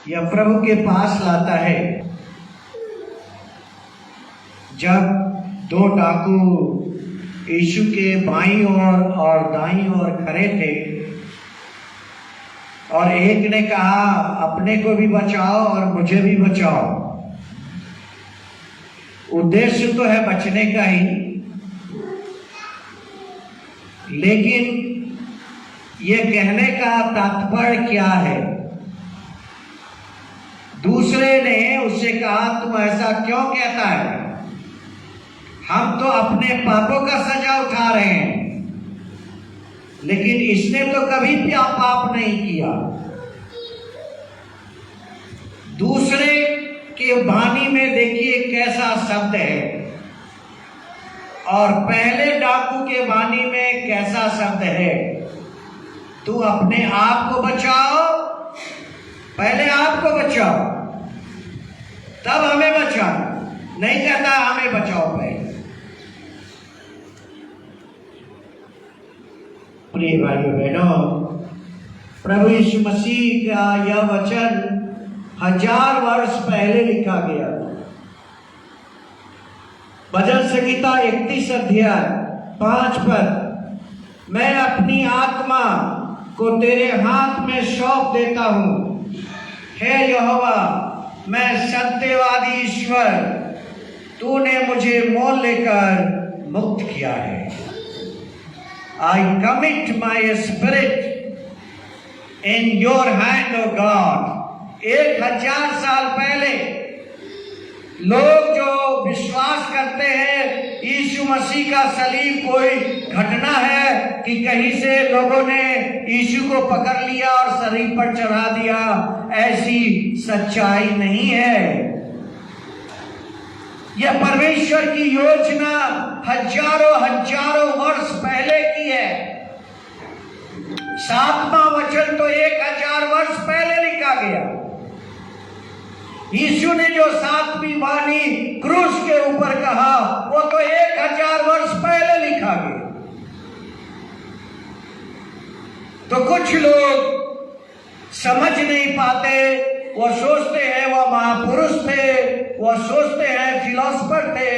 यह प्रभु के पास लाता है। जब दो डाकू यीशु के बाईं ओर और दाईं ओर खड़े थे और एक ने कहा अपने को भी बचाओ और मुझे भी बचाओ। उद्देश्य तो है बचने का ही, लेकिन ये कहने का तात्पर्य क्या है? दूसरे ने उससे कहा तू ऐसा क्यों कहता है? हम तो अपने पापों का सजा उठा रहे हैं, लेकिन इसने तो कभी भी पाप नहीं किया। दूसरे के वाणी में देखिए कैसा शब्द है, और पहले डाकू के वाणी में कैसा शब्द है। तू अपने आप को बचाओ, पहले आप को बचाओ तब हमें बचाओ, नहीं कहता हमें बचाओ पहले। प्रिय भाइयों बहनों, प्रभु यीशु मसीह का यह वचन 1000 वर्ष पहले लिखा गया। भजन संहिता 31 अध्याय 5 पर, मैं अपनी आत्मा को तेरे हाथ में सौंप देता हूं। हे यहोवा, मैं सत्यवादी ईश्वर, तूने मुझे मोल लेकर मुक्त किया है। I commit my spirit in your hand, O God। 1000 साल पहले लोग जो विश्वास करते हैं यीशु मसीह का सलीब कोई घटना है कि कहीं से लोगों ने यीशु को पकड़ लिया और सलीब पर चढ़ा दिया, ऐसी सच्चाई नहीं है। यह परमेश्वर की योजना हजारों वर्ष पहले की है। 7वां वचन तो 1000 वर्ष पहले लिखा गया। यीशु ने जो 7वीं वाणी क्रूस के ऊपर कहा वो तो 1000 वर्ष पहले लिखा गया। तो कुछ लोग समझ नहीं पाते, वो सोचते हैं वह महापुरुष थे, वो सोचते हैं फिलोसफर थे,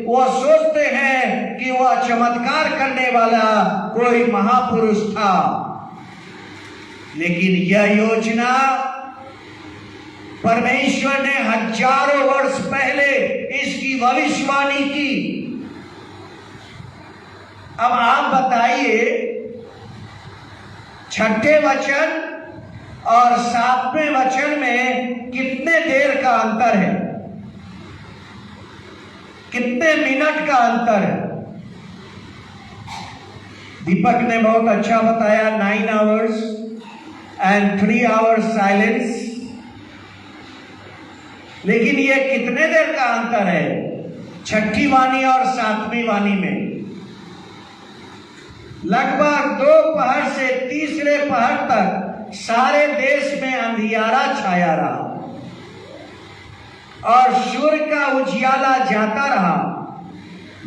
वो सोचते हैं कि वह चमत्कार करने वाला कोई महापुरुष था। लेकिन यह योजना परमेश्वर ने हजारों वर्ष पहले इसकी भविष्यवाणी की। अब आप बताइए, 6ठे वचन और 7वें वचन में कितने देर का अंतर है? कितने मिनट का अंतर है? दीपक ने बहुत अच्छा बताया, 9 hours and 3 hours साइलेंस। लेकिन ये कितने देर का अंतर है 6ठी वाणी और 7वीं वाणी में? लगभग 2 पहर से तीसरे पहर तक सारे देश में अंधियारा छाया रहा और सूर्य का उजियाला जाता रहा।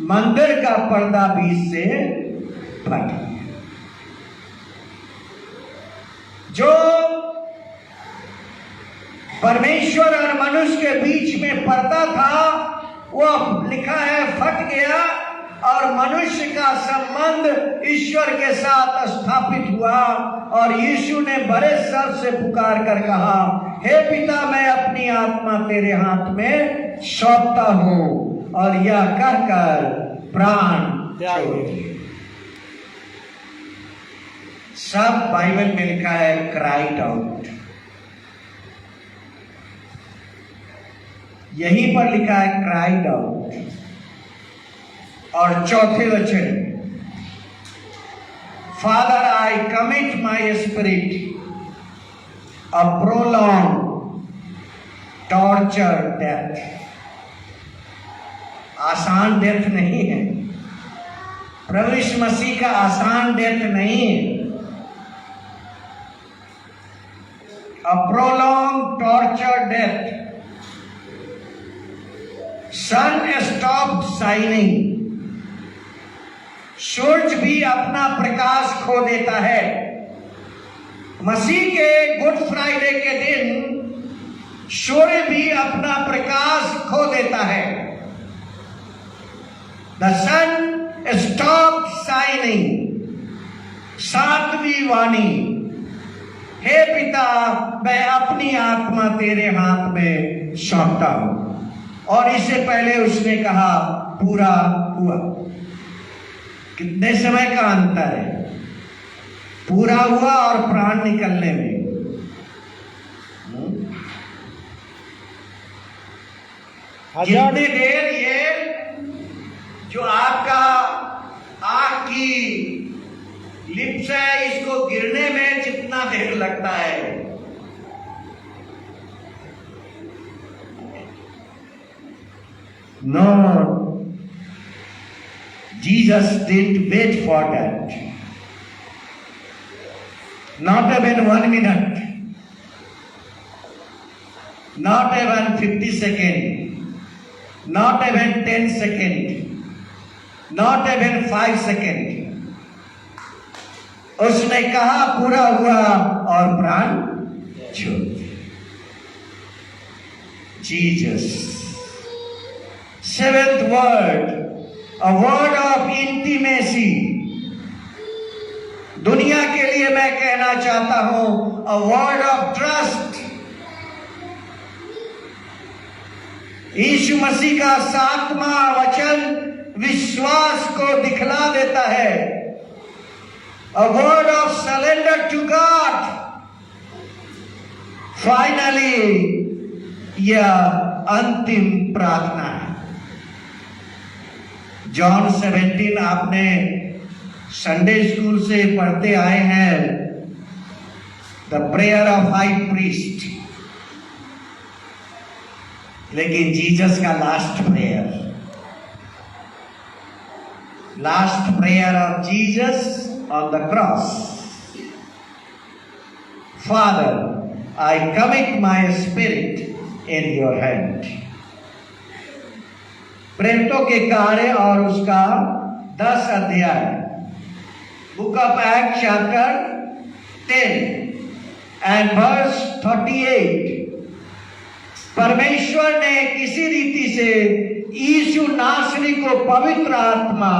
मंदिर का पर्दा बीच से फट गया। जो परमेश्वर और मनुष्य के बीच में पर्दा था वो लिखा है फट गया, और मनुष्य का संबंध ईश्वर के साथ स्थापित हुआ। और यीशु ने बड़े स्वर से पुकार कर कहा, हे पिता, मैं अपनी आत्मा तेरे हाथ में सौंपता हूं। और यह कहकर प्राण छोड़ दिए। सब बाइबल में लिखा है क्राइड आउट। यहीं पर लिखा है क्राइड आउट। और 4थे वचन, father I commit my spirit a prolong torture death. आसान डेथ नहीं है, प्रभु यीशु मसीह का आसान डेथ नहीं है। अ प्रोलॉन्ग टॉर्चर डेथ। सन स्टॉप्ड शाइनिंग। सूरज भी अपना प्रकाश खो देता है। मसीह के गुड फ्राइडे के दिन सूर्य भी अपना प्रकाश खो देता है। The sun stop shining. सातवीं वाणी, हे पिता, मैं अपनी आत्मा तेरे हाथ में सौंपता हूं। और इससे पहले उसने कहा पूरा हुआ। कितने समय का अंतर है पूरा हुआ और प्राण निकलने में। जितनी देर ये जो आपका आंख की लिप्स है, इसको गिरने में जितना देर लगता है, no, Jesus didn't wait for that. Not even 1 minute, not even 50 seconds, not even 10 seconds, not even 5 seconds. उसने कहा पूरा हुआ और प्राण छोड़ दिया। Jesus. Seventh word, a word of intimacy. दुनिया के लिए मैं कहना चाहता हूं, a word of trust. यीशु मसीह का 7वां वचन विश्वास को दिखला देता है। A word of surrender to God. Finally, यह अंतिम प्रार्थना है। जॉन 17 आपने संडे स्कूल से पढ़ते आए हैं, the prayer of high priest. लेकिन जीसस का last prayer of Jesus on the cross. Father, I commit my spirit in your hand. प्रेरितों के कार्य और उसका 10 अध्याय, book of act chapter 10 and verse 38। परमेश्वर ने किसी रीति से यीशु नासरी को पवित्र आत्मा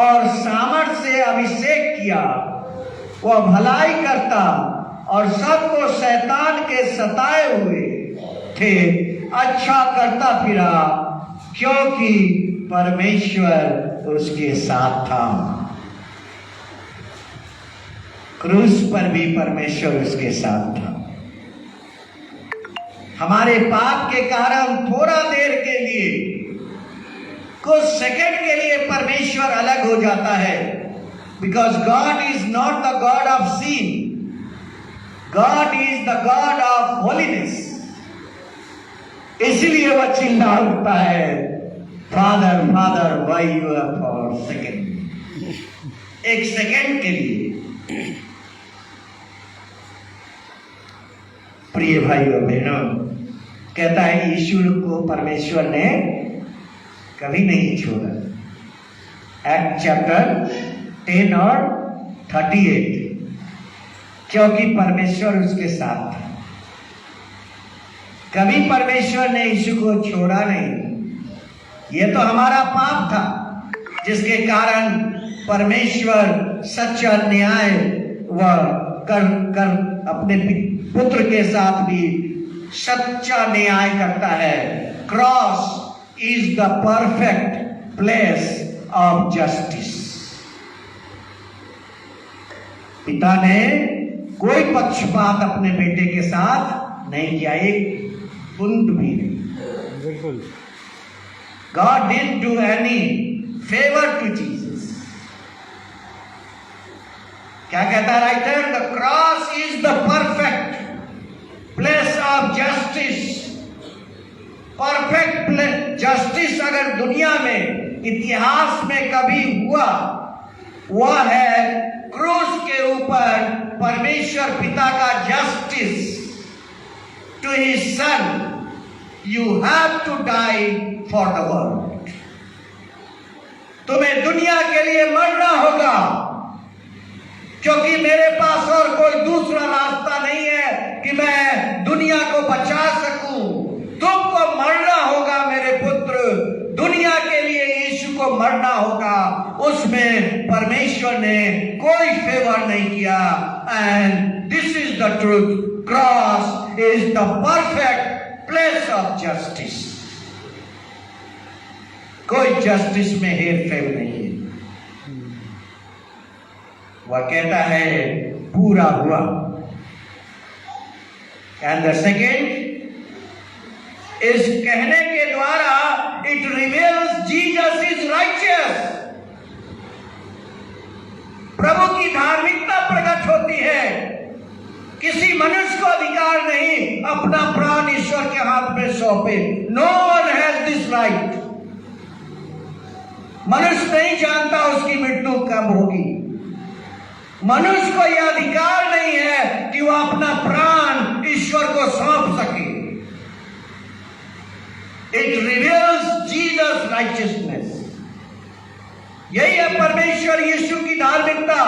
और सामर्थ से अभिषेक किया। वह भलाई करता और सबको शैतान के सताए हुए थे अच्छा करता फिरा, क्योंकि परमेश्वर उसके साथ था। क्रूस पर भी परमेश्वर उसके साथ था। हमारे पाप के कारण थोड़ा देर के लिए, कुछ सेकंड के लिए परमेश्वर अलग हो जाता है। Because God is not the God of sin, God is the God of holiness. इसलिए वह चिल्ला उठता है, father father why you are for second. एक सेकेंड के लिए। प्रिय भाइयों बहनों, कहता है यीशु को परमेश्वर ने कभी नहीं छोड़ा। एक्ट चैप्टर 10 और 38, क्योंकि परमेश्वर उसके साथ था। कभी परमेश्वर ने यीशु को छोड़ा नहीं। यह तो हमारा पाप था जिसके कारण परमेश्वर सच्चा न्याय व कर अपने पुत्र के साथ भी सच्चा न्याय करता है। Cross is the perfect place of justice. पिता ने कोई पक्षपात अपने बेटे के साथ नहीं किया, एक बूंद भी नहीं। बिल्कुल। God didn't do any favor to Jesus. क्या कहता है writer? The cross is the perfect place of justice. Perfect justice अगर दुनिया में इतिहास में कभी हुआ, वह है क्रूस के ऊपर परमेश्वर पिता का justice to his son, you have to die for the world. तुम्हें दुनिया के लिए मरना होगा, क्योंकि मेरे पास और कोई दूसरा रास्ता नहीं है कि मैं दुनिया को बचा सकूं। परमेश्वर ने कोई फेवर नहीं किया। And this is the truth, cross is the perfect place of justice. कोई जस्टिस में हेर फेर नहीं है। वह कहता है पूरा हुआ। एंड द सेकेंड, इस कहने के द्वारा it reveals Jesus is righteous. प्रभु की धार्मिकता प्रकट होती है। किसी मनुष्य को अधिकार नहीं अपना प्राण ईश्वर के हाथ में सौंपे। No one has this right. मनुष्य नहीं जानता उसकी मृत्यु कब होगी। मनुष्य को यह अधिकार नहीं है कि वह अपना प्राण ईश्वर को सौंप सके। It reveals Jesus righteousness. यही है परमेश्वर यीशु की धार्मिकता।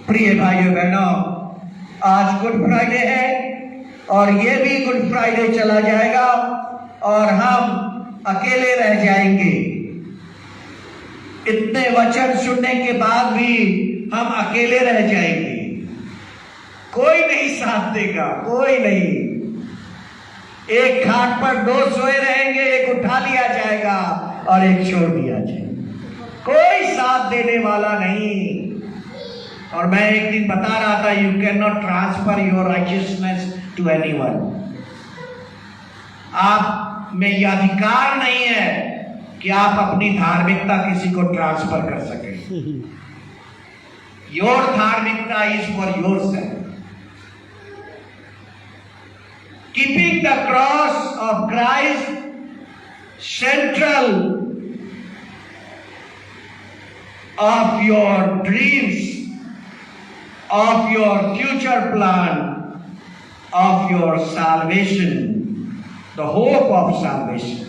प्रिय भाइयों बहनों, आज गुड फ्राइडे है और यह भी गुड फ्राइडे चला जाएगा और हम अकेले रह जाएंगे। इतने वचन सुनने के बाद भी हम अकेले रह जाएंगे। कोई नहीं साथ देगा, कोई नहीं। एक घाट पर दो सोए रहेंगे, एक उठा लिया जाएगा और एक छोड़ दिया जाएगा। कोई साथ देने वाला नहीं। और मैं एक दिन बता रहा था, you can not transfer your righteousness to anyone. आप में यह अधिकार नहीं है कि आप अपनी धार्मिकता किसी को ट्रांसफर कर सकें। योर धार्मिकता is for your self. Keeping the cross of Christ central of your dreams, of your future plan, of your salvation, the hope of salvation.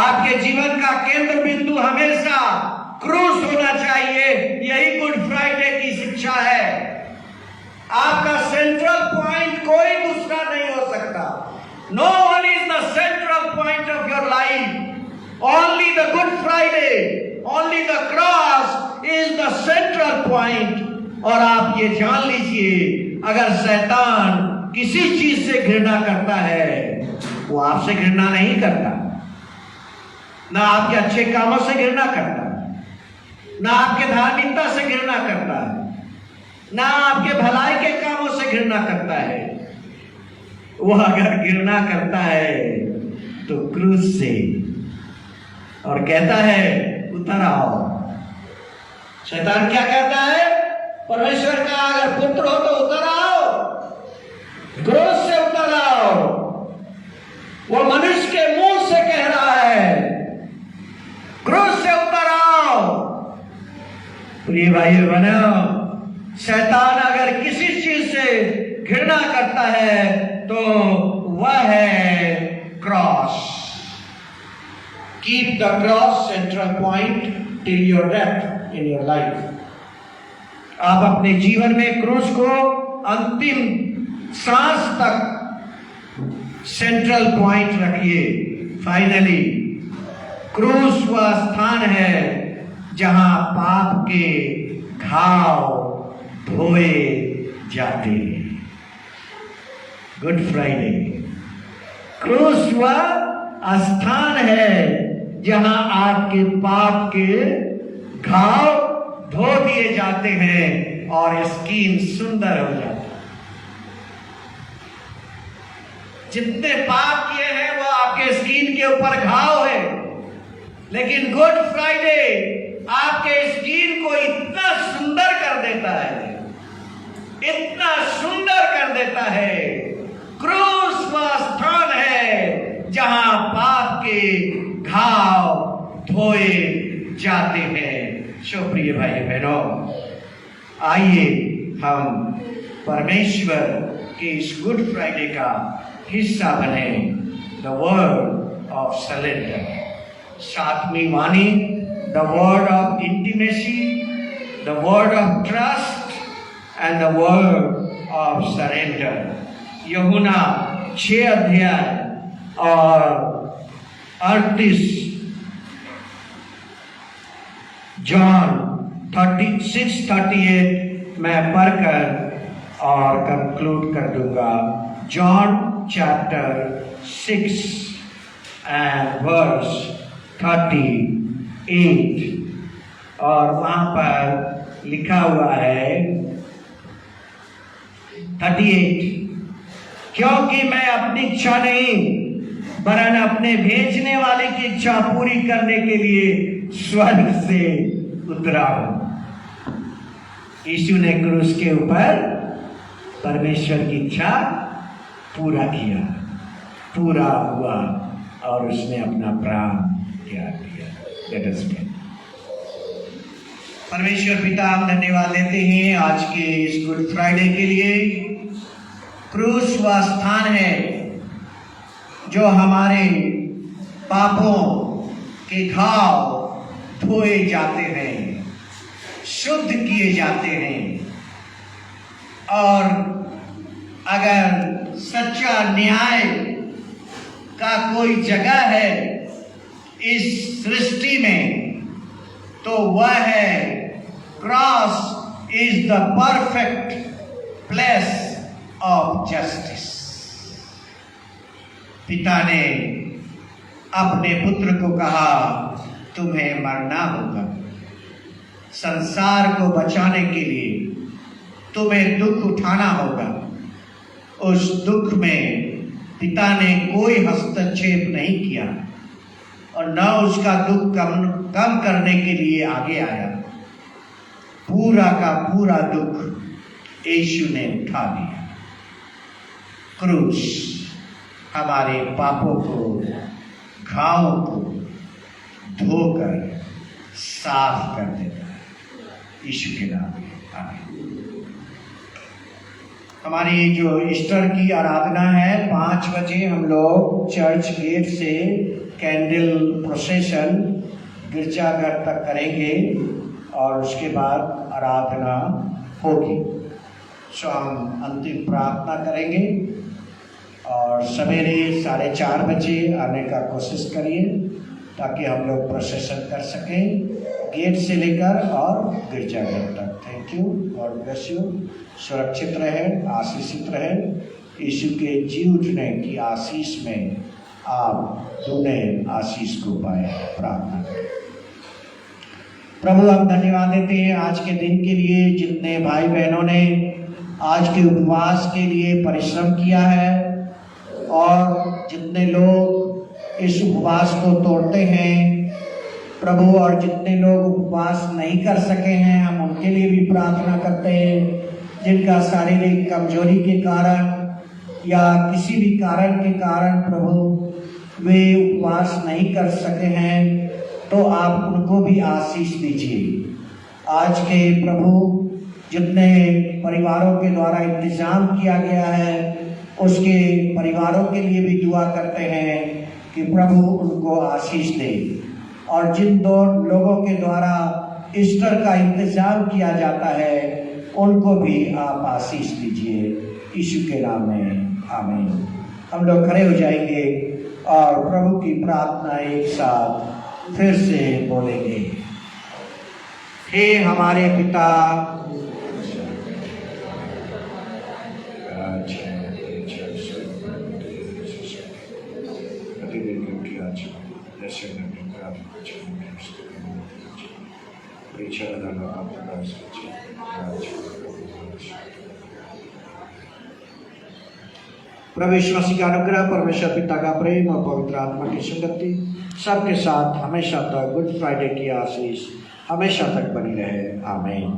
आपके जीवन का केंद्र बिंदु हमेशा क्रूस होना चाहिए। यही गुड फ्राइडे की शिक्षा है। आपका सेंट्रल पॉइंट कोई दूसरा नहीं हो सकता। No one is the central point of your life. Only the Good Friday, only the cross is the central point. और आप ये जान लीजिए, अगर शैतान किसी चीज से घृणा करता है, वो आपसे घृणा नहीं करता। ना आपके अच्छे कामों से घृणा करता, ना आपके धार्मिकता से घृणा करता है, ना आपके भलाई के कामों से घृणा करता है। वह अगर घृणा करता है तो क्रूस से, और कहता है उतर आओ। शैतान क्या कहता है? परमेश्वर का अगर पुत्र हो तो उतर आओ, क्रूस से उतर आओ। वो मनुष्य के मुंह से कह रहा है, क्रूस से उतर आओ। प्रिय भाइयों बहनों, शैतान अगर किसी चीज से घृणा करता है तो वह है cross. Keep the cross central point till your death in your life. आप अपने जीवन में क्रूस को अंतिम सांस तक सेंट्रल पॉइंट रखिए। फाइनली क्रूस वह स्थान है जहां पाप के घाव धोए जाते हैं। गुड फ्राइडे क्रूस वह स्थान है जहां आपके पाप के घाव धो दिए जाते हैं और स्किन सुंदर हो जाती है। जितने पाप किए हैं वो आपके स्किन के ऊपर घाव है, लेकिन गुड फ्राइडे आपके स्किन को इतना सुंदर कर देता है, इतना सुंदर कर देता है। क्रूस वह स्थान है जहां पाप के घाव धोए जाते हैं। सो प्रिय भाई बहनों, आइए हम परमेश्वर के इस गुड फ्राइडे का हिस्सा बने। द वर्ड ऑफ सरेंडर, सातवीं वाणी, the word of intimacy, the word of trust and the word of surrender. यूहन्ना 6 अध्याय और 38 जॉन 36:38 मैं पढ़कर और कंक्लूड कर दूंगा। जॉन चैप्टर 6 एंड वर्स 38, और वहां पर लिखा हुआ है 38, क्योंकि मैं अपनी इच्छा नहीं वरन अपने भेजने वाले की इच्छा पूरी करने के लिए स्वर्ग से उतरा हूं। यीशु ने क्रूस के ऊपर परमेश्वर की इच्छा पूरा किया, पूरा हुआ और उसने अपना प्राण त्याग दिया। Let us pray. परमेश्वर पिता, हम धन्यवाद देते हैं आज के इस गुड फ्राइडे के लिए। क्रूस वह स्थान है जो हमारे पापों के घाव धोए जाते हैं, शुद्ध किए जाते हैं, और अगर सच्चा न्याय का कोई जगह है इस सृष्टि में तो वह है cross is the perfect place of justice. पिता ने अपने पुत्र को कहा, तुम्हें मरना होगा, संसार को बचाने के लिए तुम्हें दुख उठाना होगा। उस दुख में पिता ने कोई हस्तक्षेप नहीं किया और न उसका दुख कम करने के लिए आगे आया। पूरा का पूरा दुख यीशु ने उठा लिया। क्रूस हमारे पापों को, घावों को धोकर साफ कर देता है। यीशु के नाम में आमीन। हमारी जो ईस्टर की आराधना है 5 बजे हम लोग चर्च गेट से कैंडल प्रोसेशन गिरजाघर तक करेंगे और उसके बाद आराधना होगी। सो हम अंतिम प्रार्थना करेंगे और सवेरे 4:30 बजे आने का कोशिश करिए ताकि हम लोग प्रोसेशन कर सकें गेट से लेकर और गिरजाघर तक। Thank you, God bless you. सुरक्षित रहे, आशीषित रहे। यीशु के जी उठने की आशीष में आप दुने आशीष को पाए। प्रार्थना करें। प्रभु, हम धन्यवाद देते हैं आज के दिन के लिए, जितने भाई बहनों ने आज के उपवास के लिए परिश्रम किया है और जितने लोग इस उपवास को तोड़ते हैं प्रभु, और जितने लोग उपवास नहीं कर सके हैं हम उनके लिए भी प्रार्थना करते हैं, जिनका शारीरिक कमजोरी के कारण या किसी भी कारण के कारण प्रभु वे उपवास नहीं कर सके हैं, तो आप उनको भी आशीष दीजिए। आज के प्रभु जितने परिवारों के द्वारा इंतजाम किया गया है उसके परिवारों के लिए भी दुआ करते हैं कि प्रभु उनको आशीष दे, और जिन दो लोगों के द्वारा ईस्टर का इंतजाम किया जाता है उनको भी आप आशीष दीजिए। यीशु के नाम में आमीन। हम लोग खड़े हो जाएंगे और प्रभु की प्रार्थना एक साथ फिर से बोलेंगे। हे हमारे पिता, प्रभु यीशु मसीह का अनुग्रह, परमेश्वर पिता का प्रेम और पवित्र आत्मा की संगति सबके साथ हमेशा तक गुड फ्राइडे की आशीष हमेशा तक बनी रहे। आमीन।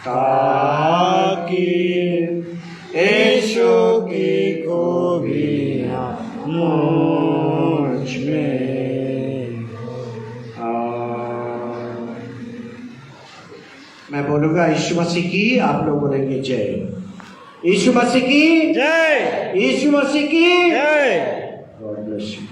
ताकि यीशु की को भी मैं बोलूंगा यीशु मसीह की, आप लोग बोलेंगे जय। यीशु मसीह की जय। यीशु मसीह की जय। God bless you.